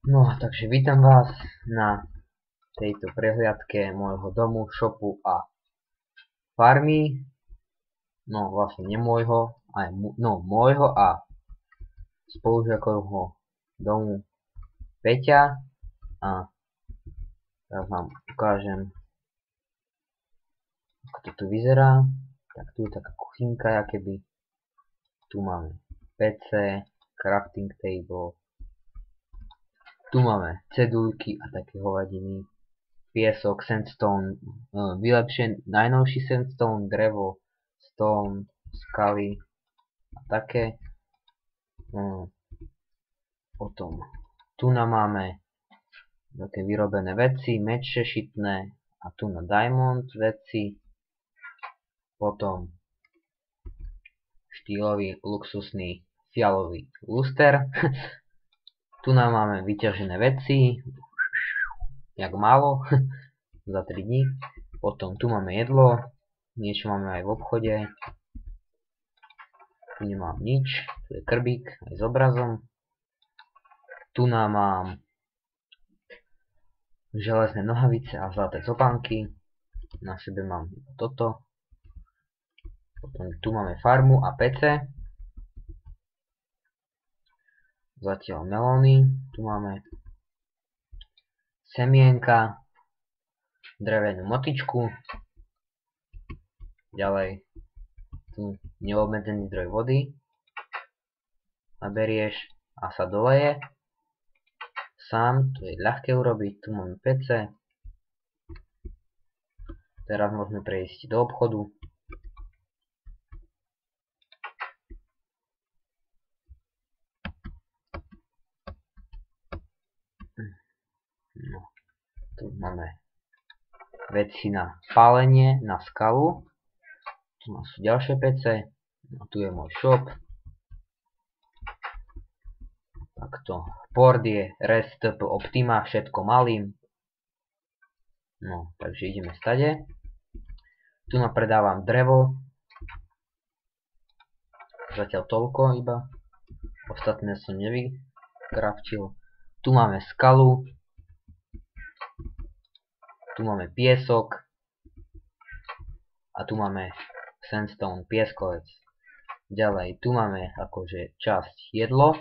No, takže vítam vás na tejto prehliadke môjho domu, shopu a farmy. No, vlastne nie môjho, aj môjho a spolužiakovho domu Peťa. A teraz vám ukážem, ako to tu vyzerá. Tak tu je taká kuchynka, akéby. Tu máme PC, crafting table. Tu máme cedulky a také hovadiny. Piesok, sandstone, najnovší sandstone, drevo, stone, skaly a také. Potom tu máme také vyrobené veci, meče šitné a tu na diamond veci. Potom štýlový, luxusný, fialový luster. Tu nám máme vyťažené veci, jak málo, za 3 dní. Potom tu máme jedlo, niečo máme aj v obchode. Tu nemám nič, tu je krbík aj s obrazom. Tu nám mám železné nohavice a zlaté topánky. Na sebe mám toto. Potom tu máme farmu a PC. Zatiaľ melóny. Tu máme semienka, drevenú motičku. Ďalej tu neobmedzený zdroj vody. Naberieš a sa doleje. Sám, to je ľahké urobiť. Tu máme PC. Teraz môžeme prejsť do obchodu. No, tu máme veci na pálenie, na skalu. Tu sú ďalšie PC. No, tu je môj shop. Takto. Port je REST Optima, všetko malým. No, takže ideme stade. Tu napredávam drevo. Zatiaľ toľko iba. Ostatné som nevykraftil. Tu máme skalu. Tu máme piesok. A tu máme sandstone, pieskovec. Ďalej, tu máme akože časť jedlo.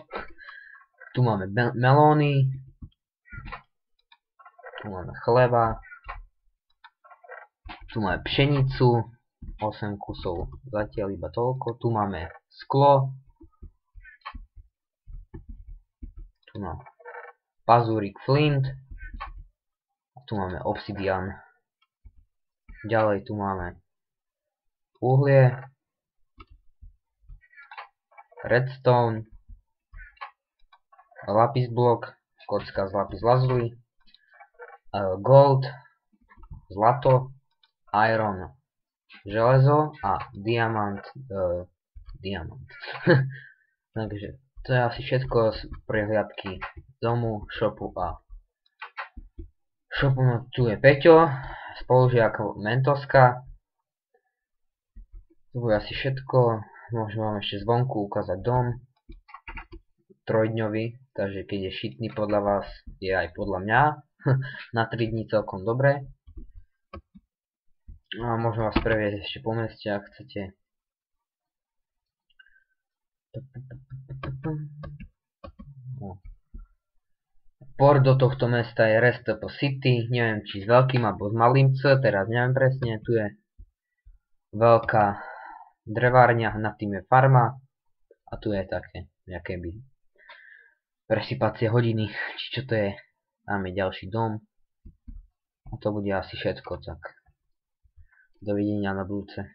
Tu máme melóny. Tu máme chleba. Tu máme pšenicu. 8 kusov, zatiaľ iba toľko. Tu máme sklo. Tu máme pazúrik flint. A tu máme obsidian. Ďalej tu máme uhlie. Redstone. Lapis blok. Kocka z lapis lazuli. Gold. Zlato. Iron. Železo a diamant. Takže to je asi všetko z prehliadky domu, shopu a shopu. No, tu je Peťo, spolužiak Mentoska. To bude asi všetko. Môžem vám ešte zvonku ukázať dom. Trojdňový, takže keď je šitný podľa vás, je aj podľa mňa. Na 3 dní celkom dobre. A môžem vás previesť ešte po meste, ak chcete. No. Port do tohto mesta je REST City, neviem či s veľkým alebo s malým C, teraz neviem presne. Tu je veľká drevárňa, nad tým je farma a tu je také nejakéby presypacie hodiny, či čo to je. Máme ďalší dom a to bude asi všetko, tak dovidenia na budúce.